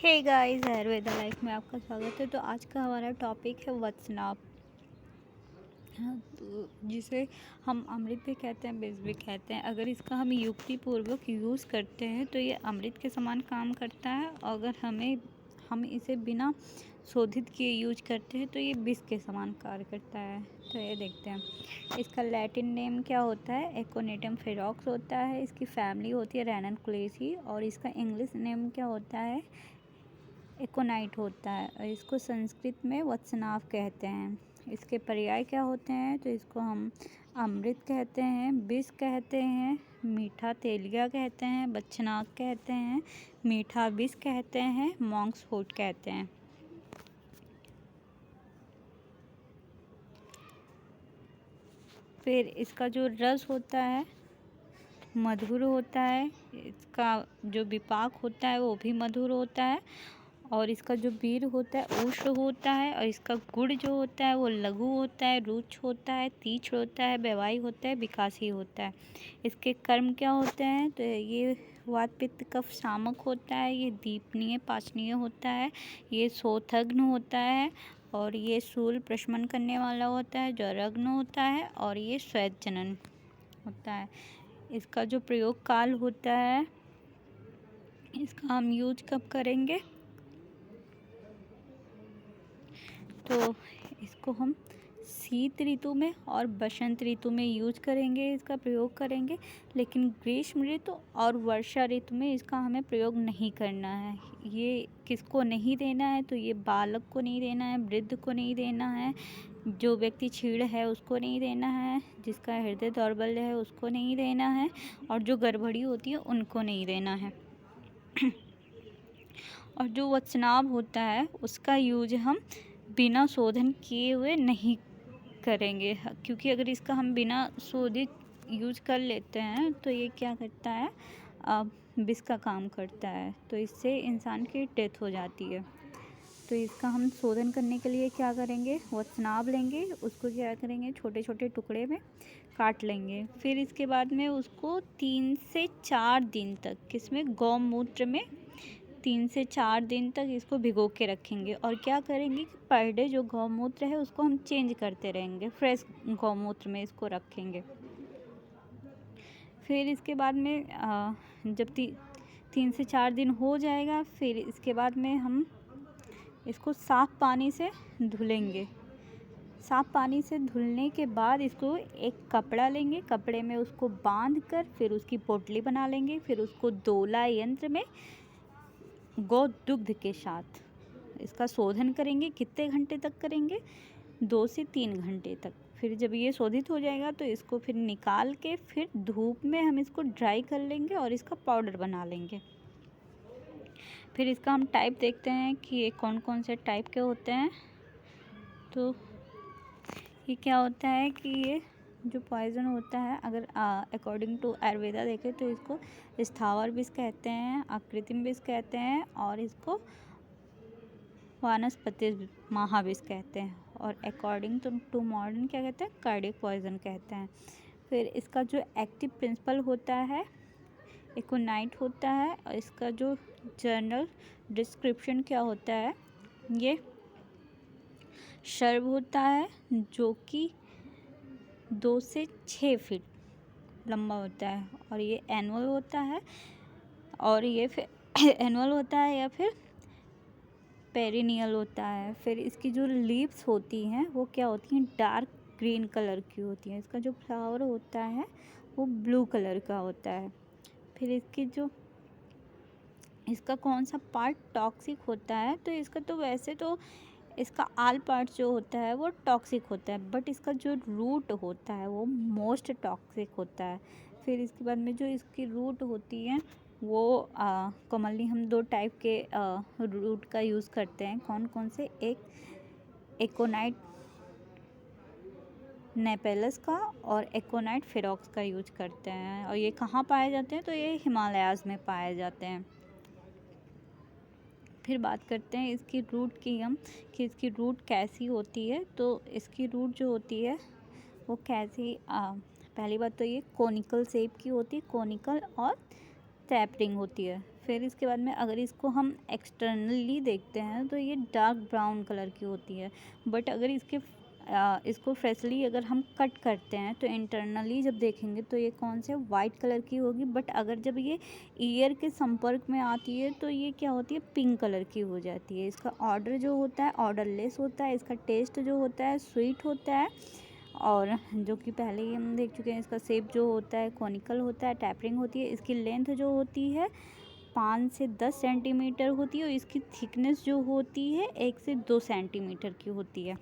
Hey guys, Ayurveda life में आपका स्वागत है। तो आज का हमारा टॉपिक है वचनाभ। हाँ, तो जिसे हम अमृत भी कहते हैं, विष भी कहते हैं। अगर इसका हम युक्ति पूर्वक यूज़ करते हैं तो ये अमृत के समान काम करता है। अगर हम इसे बिना शोधित किए यूज करते हैं तो ये विष के समान कार्य करता है। तो ये देखते हैं, इसका लैटिन नेम क्या होता है, एकोनिटम फेरॉक्स होता है। इसकी फैमिली होती है रैननकुलेसी और इसका इंग्लिश नेम क्या होता है, एकोनाइट होता है। और इसको संस्कृत में वत्सनाभ कहते हैं। इसके पर्याय क्या होते हैं, तो इसको हम अमृत कहते हैं, विष कहते हैं, मीठा तेलिया कहते हैं, वत्सनाभ कहते हैं, मीठा विष कहते हैं, मॉन्क्स फूड कहते हैं। फिर इसका जो रस होता है मधुर होता है। इसका जो विपाक होता है वो भी मधुर होता है। और इसका जो वीर होता है उष्ण होता है। और इसका गुण जो होता है वो लघु होता है, रुच होता है, तीक्ष्ण होता है, व्यवाही होता है, विकासी होता है। इसके कर्म क्या होते हैं, तो ये वात पित्त कफ शामक होता है, ये दीपनीय पाचनीय होता है, ये शोथग्न होता है, और ये शूल प्रशमन करने वाला होता है, ज्वरग्न होता है, और ये श्वेत जनन होता है। इसका जो प्रयोग काल होता है, इसका हम यूज कब करेंगे, तो इसको हम शीत ऋतु में और बसंत ऋतु में यूज करेंगे, इसका प्रयोग करेंगे। लेकिन ग्रीष्म ऋतु और वर्षा ऋतु में इसका हमें प्रयोग नहीं करना है। ये किसको नहीं देना है, तो ये बालक को नहीं देना है, वृद्ध को नहीं देना है, जो व्यक्ति छीड़ है उसको नहीं देना है, जिसका हृदय दौर्बल्य है उसको नहीं देना है, और जो गर्भवती होती है उनको नहीं देना है। और जो वचनाभ होता है उसका यूज हम बिना शोधन किए हुए नहीं करेंगे, क्योंकि अगर इसका हम बिना शोधित यूज कर लेते हैं तो ये क्या करता है, विष का काम करता है। तो इससे इंसान की डेथ हो जाती है। तो इसका हम शोधन करने के लिए क्या करेंगे, वचनाभ लेंगे, उसको क्या करेंगे, छोटे छोटे टुकड़े में काट लेंगे। फिर इसके बाद में उसको 3 से 4 दिन तक किसमें, गौमूत्र में 3 से 4 दिन तक इसको भिगो के रखेंगे। और क्या करेंगे कि पर डे जो गौमूत्र है उसको हम चेंज करते रहेंगे, फ्रेश गौमूत्र में इसको रखेंगे। फिर इसके बाद में जब 3 से 4 दिन हो जाएगा, फिर इसके बाद में हम इसको साफ़ पानी से धुलेंगे। साफ़ पानी से धुलने के बाद इसको एक कपड़ा लेंगे, कपड़े में उसको बांध कर फिर उसकी पोटली बना लेंगे। फिर उसको दोला यंत्र में गौ दुग्ध के साथ इसका शोधन करेंगे। कितने घंटे तक करेंगे, 2 से 3 घंटे तक। फिर जब ये शोधित हो जाएगा तो इसको फिर निकाल के फिर धूप में हम इसको ड्राई कर लेंगे और इसका पाउडर बना लेंगे। फिर इसका हम टाइप देखते हैं कि ये कौन कौन से टाइप के होते हैं। तो ये क्या होता है कि ये जो पॉइज़न होता है, अगर अकॉर्डिंग टू आयुर्वेदा देखें तो इसको स्थावर विष कहते हैं, आकृतिम विष कहते हैं, और इसको वानस्पति महाविष कहते हैं। और अकॉर्डिंग टू मॉडर्न क्या कहते हैं, कार्डियक पॉइज़न कहते हैं। फिर इसका जो एक्टिव प्रिंसिपल होता है एकोनाइट होता है। और इसका जो जर्नल डिस्क्रिप्शन क्या होता है, ये शर्ब होता है जो कि 2 से 6 फीट लंबा होता है। और ये एनुअल होता है, और ये फिर एनुअल होता है या फिर पेरिनियल होता है। फिर इसकी जो लीव्स होती हैं वो क्या होती हैं, डार्क ग्रीन कलर की होती हैं। इसका जो फ्लावर होता है वो ब्लू कलर का होता है। फिर इसका कौन सा पार्ट टॉक्सिक होता है, तो इसका तो वैसे तो इसका आल पार्ट जो होता है वो टॉक्सिक होता है, बट इसका जो रूट होता है वो मोस्ट टॉक्सिक होता है। फिर इसके बाद में जो इसकी रूट होती है वो कॉमनली हम 2 टाइप के रूट का यूज़ करते हैं। कौन कौन से, एक एकोनाइट नेपेलस का और एकोनाइट फेरॉक्स का यूज करते हैं। और ये कहाँ पाए जाते हैं, तो ये हिमालयाज़ में पाए जाते हैं। फिर बात करते हैं इसकी रूट की हम, कि इसकी रूट कैसी होती है। तो इसकी रूट जो होती है वो कैसी, पहली बात तो ये कोनिकल शेप की होती है, कोनिकल और टैपरिंग होती है। फिर इसके बाद में अगर इसको हम एक्सटर्नली देखते हैं तो ये डार्क ब्राउन कलर की होती है, बट अगर इसको फ्रेशली अगर हम कट करते हैं तो इंटरनली जब देखेंगे तो ये कौन से वाइट कलर की होगी, बट अगर जब ये ईयर के संपर्क में आती है तो ये क्या होती है, पिंक कलर की हो जाती है। इसका ऑर्डर जो होता है ऑर्डरलेस होता है, इसका टेस्ट जो होता है स्वीट होता है, और जो कि पहले ही हम देख चुके हैं इसका शेप जो होता है कॉनिकल होता है, टैपरिंग होती है। इसकी लेंथ जो होती है 5 से 10 सेंटीमीटर होती है और इसकी थिकनेस जो होती है 1 से 2 सेंटीमीटर की होती है।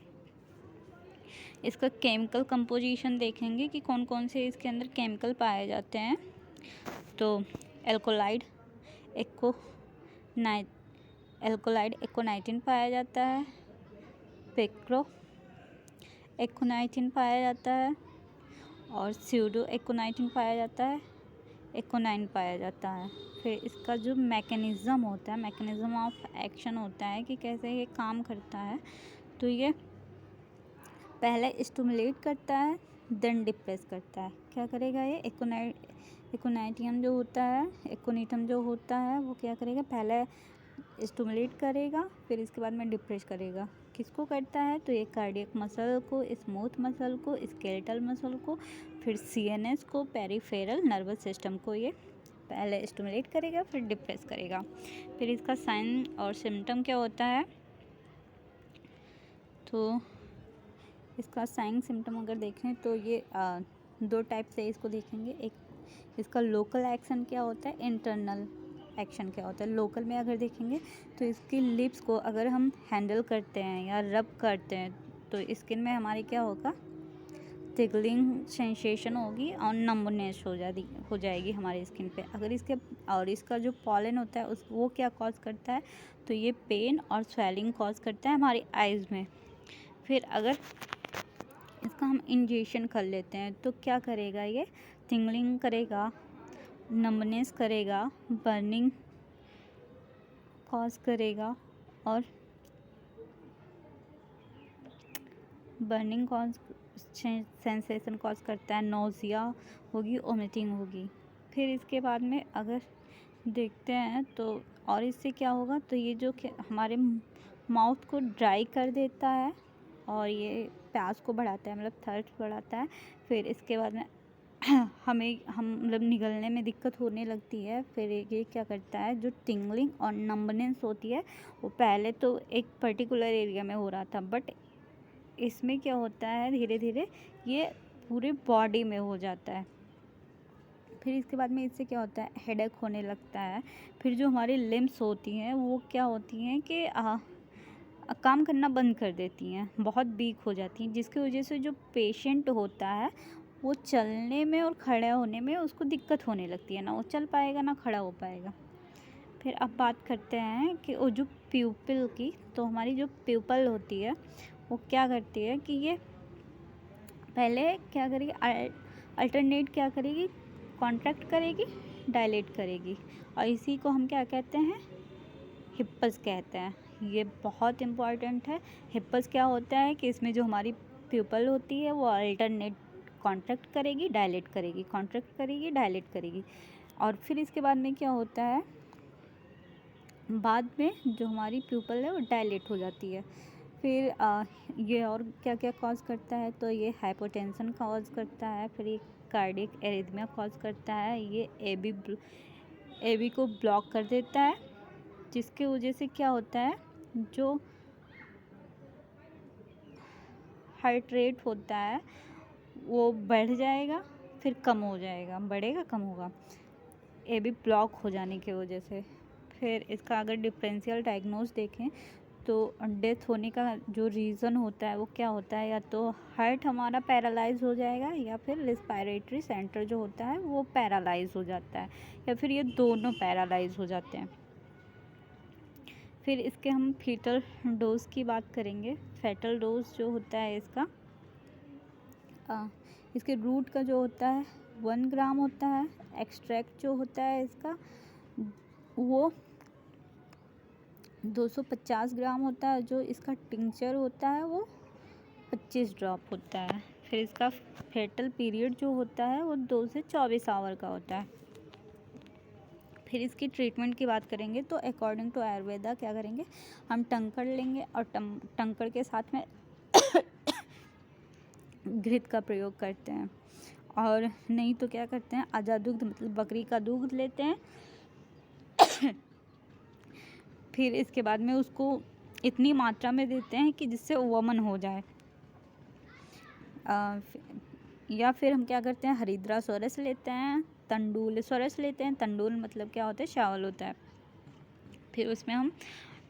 इसका केमिकल कंपोजिशन देखेंगे कि कौन कौन से इसके अंदर केमिकल पाए जाते हैं। तो एल्कोलाइड एकोनाइटिन पाया जाता है, पेक्रो एकोनाइटिन पाया जाता है, और स्यूडो एकोनाइटिन पाया जाता है, एकोनाइन पाया जाता है। फिर इसका जो मैकेनिज़्म होता है, मैकेनिज़्म ऑफ एक्शन होता है कि कैसे ये काम करता है, तो ये पहले स्टिमुलेट करता है देन डिप्रेस करता है। क्या करेगा ये एकोनाइटियम जो होता है, एकोनिटम जो होता है वो क्या करेगा, पहले स्टिमुलेट करेगा फिर इसके बाद में डिप्रेस करेगा। किसको करता है, तो ये कार्डियक मसल को, स्मूथ मसल को, स्केलेटल मसल को, फिर सीएनएस को, पेरिफेरल नर्वस सिस्टम को ये पहले स्टिमुलेट करेगा फिर डिप्रेस करेगा। फिर इसका साइन और सिम्टम क्या होता है, तो इसका साइन सिम्टम अगर देखें तो ये 2 टाइप से इसको देखेंगे। एक इसका लोकल एक्शन क्या होता है, इंटरनल एक्शन क्या होता है। लोकल में अगर देखेंगे तो इसकी लिप्स को अगर हम हैंडल करते हैं या रब करते हैं तो स्किन में हमारी क्या होगा, टिकलिंग सेंसेशन होगी और नंबनेस हो जाएगी हमारी स्किन पे। अगर इसका जो पॉलन होता है वो क्या कॉज करता है, तो ये पेन और स्वेलिंग कॉज करता है हमारी आइज़ में। फिर अगर इसका हम इंजेक्शन कर लेते हैं तो क्या करेगा, ये टिंगलिंग करेगा, नंबनेस करेगा, बर्निंग कॉज करेगा, और बर्निंग कॉज सेंसेशन कॉज करता है, नोज़िया होगी, वोमिटिंग होगी। फिर इसके बाद में अगर देखते हैं तो और इससे क्या होगा, तो ये जो हमारे माउथ को ड्राई कर देता है और ये प्यास को बढ़ाता है, मतलब थर्स्ट बढ़ाता है। फिर इसके बाद में हम मतलब निगलने में दिक्कत होने लगती है। फिर ये क्या करता है, जो टिंगलिंग और नंबनेस होती है वो पहले तो एक पर्टिकुलर एरिया में हो रहा था, बट इसमें क्या होता है धीरे धीरे ये पूरे बॉडी में हो जाता है। फिर इसके बाद में इससे क्या होता है, हेडेक होने लगता है। फिर जो हमारी लिम्स होती हैं वो क्या होती हैं कि काम करना बंद कर देती हैं, बहुत वीक हो जाती हैं, जिसकी वजह से जो पेशेंट होता है वो चलने में और खड़ा होने में उसको दिक्कत होने लगती है, ना वो चल पाएगा ना खड़ा हो पाएगा। फिर अब बात करते हैं कि वो जो प्यूपिल की, तो हमारी जो प्यूपल होती है वो क्या करती है कि ये पहले क्या करेगी, अल्टरनेट क्या करेगी, कॉन्ट्रैक्ट करेगी, डायलेट करेगी, और इसी को हम क्या कहते हैं, हिप्पस कहते हैं। ये बहुत इम्पॉर्टेंट है। हिप्पस क्या होता है कि इसमें जो हमारी प्यूपल होती है वो अल्टरनेट कॉन्ट्रैक्ट करेगी, डायलेट करेगी, कॉन्ट्रैक्ट करेगी, डायलेट करेगी। और फिर इसके बाद में क्या होता है, बाद में जो हमारी प्यूपल है वो डायलेट हो जाती है। फिर ये और क्या क्या कॉज करता है, तो ये हाइपोटेंशन कॉज करता है, फिर ये कार्डियक एरिथमिया कॉज करता है, ये एबी को ब्लॉक कर देता है, जिसकी वजह से क्या होता है, जो हार्ट रेट होता है वो बढ़ जाएगा फिर कम हो जाएगा, बढ़ेगा कम होगा, एबी ब्लॉक हो जाने की वजह से। फिर इसका अगर डिफरेंशियल डायग्नोज देखें तो डेथ होने का जो रीज़न होता है वो क्या होता है, या तो हार्ट हमारा पैरालाइज हो जाएगा या फिर रिस्पायरेटरी सेंटर जो होता है वो पैरालाइज हो जाता है, या फिर ये दोनों पैरालाइज हो जाते हैं। फिर इसके हम फीटल डोज की बात करेंगे। फीटल डोज जो होता है इसके रूट का जो होता है 1 ग्राम होता है। एक्सट्रैक्ट जो होता है इसका वो 250 ग्राम होता है। जो इसका टिंचर होता है वो 25 ड्रॉप होता है। फिर इसका फेटल पीरियड जो होता है वो 2 से 24 आवर का होता है। फिर इसकी ट्रीटमेंट की बात करेंगे तो अकॉर्डिंग टू आयुर्वेदा क्या करेंगे, हम टंकड़ लेंगे और टंकड़ के साथ में घृत का प्रयोग करते हैं। और नहीं तो क्या करते हैं, आजा दूध मतलब बकरी का दूध लेते हैं। फिर इसके बाद में उसको इतनी मात्रा में देते हैं कि जिससे वमन हो जाए। या फिर हम क्या करते हैं, हरिद्रा सोरस लेते हैं, तंडुल सोरस लेते हैं। तंडुल मतलब क्या होता है, चावल होता है। फिर उसमें हम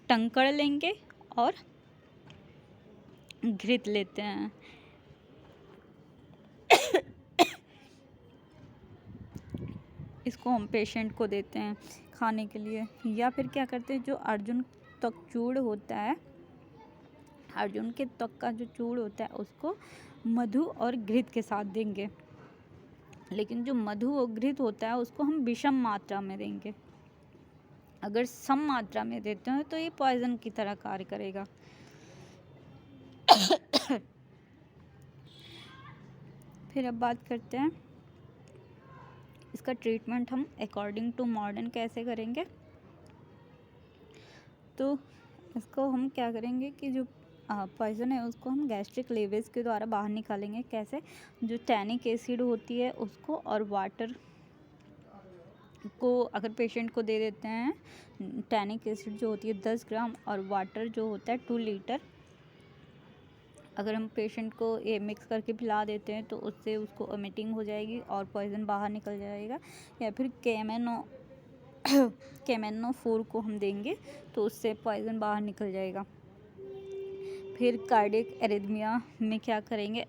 टंकड़ लेंगे और घृत लेते हैं। इसको हम पेशेंट को देते हैं खाने के लिए। या फिर क्या करते हैं, जो अर्जुन त्वक चूर्ण होता है, अर्जुन के त्वक का जो चूर्ण होता है उसको मधु और घृत के साथ देंगे। लेकिन जो मधु और घृत होता है उसको हम विषम मात्रा में देंगे। अगर सम मात्रा में देते हैं तो ये पॉइजन की तरह कार्य करेगा। फिर अब बात करते हैं इसका ट्रीटमेंट हम अकॉर्डिंग टू मॉडर्न कैसे करेंगे। तो इसको हम क्या करेंगे कि जो पॉइजन है उसको हम गैस्ट्रिक लीवेज के द्वारा बाहर निकालेंगे। कैसे, जो टैनिक एसिड होती है उसको और वाटर को अगर पेशेंट को दे देते हैं, टैनिक एसिड जो होती है 10 ग्राम और वाटर जो होता है 2 लीटर, अगर हम पेशेंट को ये मिक्स करके पिला देते हैं तो उससे उसको वोमिटिंग हो जाएगी और पॉइजन बाहर निकल जाएगा। या फिर केमेनो 4 को हम देंगे तो उससे पॉइजन बाहर निकल जाएगा। फिर कार्डियक एरिथमिया में क्या करेंगे,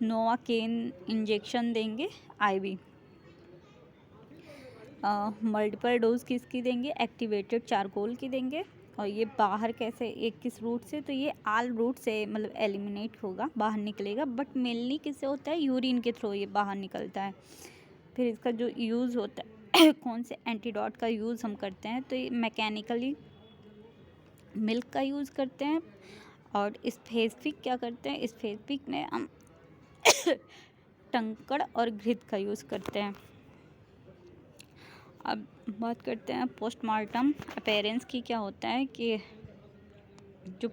नोवाकेन इंजेक्शन देंगे IV। मल्टीपल डोज किसकी देंगे, एक्टिवेटेड चारकोल की देंगे। और ये बाहर कैसे, एक किस रूट से, तो ये आल रूट से मतलब एलिमिनेट होगा, बाहर निकलेगा। बट मेनली किससे होता है, यूरिन के थ्रू ये बाहर निकलता है। फिर इसका जो यूज़ होता है कौन से एंटीडोट का यूज़ हम करते हैं, तो ये मैकेनिकली मिल्क का यूज़ करते हैं। और स्पेसिफिक क्या करते हैं, स्पेसिफिक में हम टंकड़ और घृत का यूज़ करते हैं। अब बात करते हैं पोस्टमार्टम अपीयरेंस की। क्या होता है कि जो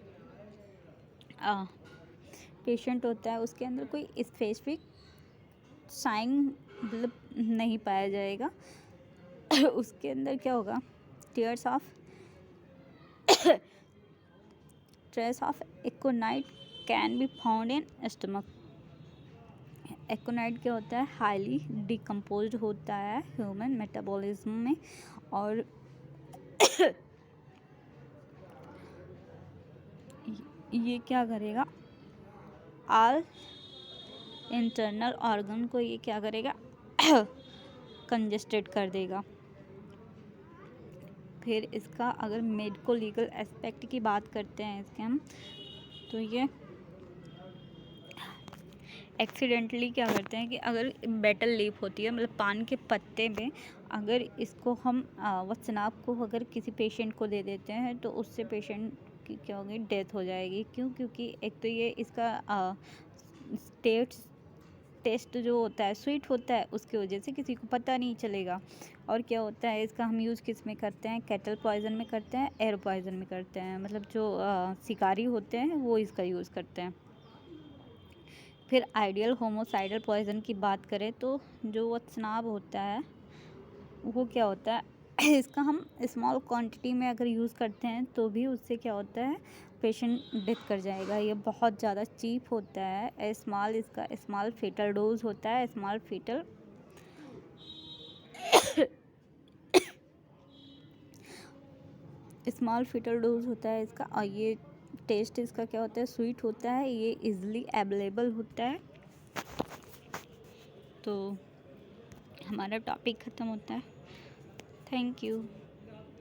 पेशेंट होता है उसके अंदर कोई स्पेसिफिक साइन मतलब नहीं पाया जाएगा। उसके अंदर क्या होगा, trace of aconite can be found in stomach. Aconite क्या होता है, हाईली डिकम्पोज्ड होता है ह्यूमन मेटाबॉलिज्म में। और ये क्या करेगा, ऑल इंटरनल ऑर्गन को ये क्या करेगा, कंजेस्टेड कर देगा। फिर इसका अगर मेडिको लीगल एस्पेक्ट की बात करते हैं इसके हम, तो ये एक्सीडेंटली क्या करते हैं कि अगर बेटल लीफ होती है मतलब पान के पत्ते में, अगर इसको हम वत्सनाप को अगर किसी पेशेंट को दे देते हैं तो उससे पेशेंट की क्या होगी, डेथ हो जाएगी। क्यों, क्योंकि एक तो ये इसका टेस्ट जो होता है स्वीट होता है, उसकी वजह से किसी को पता नहीं चलेगा। और क्या होता है इसका हम यूज़ किस में करते हैं, कैटल पॉइजन में करते हैं, एयर पॉइजन में करते हैं। मतलब जो शिकारी होते हैं वो इसका यूज़ करते हैं। फिर आइडियल होमोसाइडल पॉइजन की बात करें तो जो वत्सनाभ होता है वो क्या होता है, इसका हम स्मॉल क्वांटिटी में अगर यूज़ करते हैं तो भी उससे क्या होता है, पेशेंट डेथ कर जाएगा। ये बहुत ज़्यादा चीप होता है। इसका स्मॉल फीटल डोज होता है, स्मॉल फीटल डोज होता है इसका। और ये टेस्ट इसका क्या होता है, स्वीट होता है। ये इजीली अवेलेबल होता है। तो हमारा टॉपिक ख़त्म होता है। Thank you.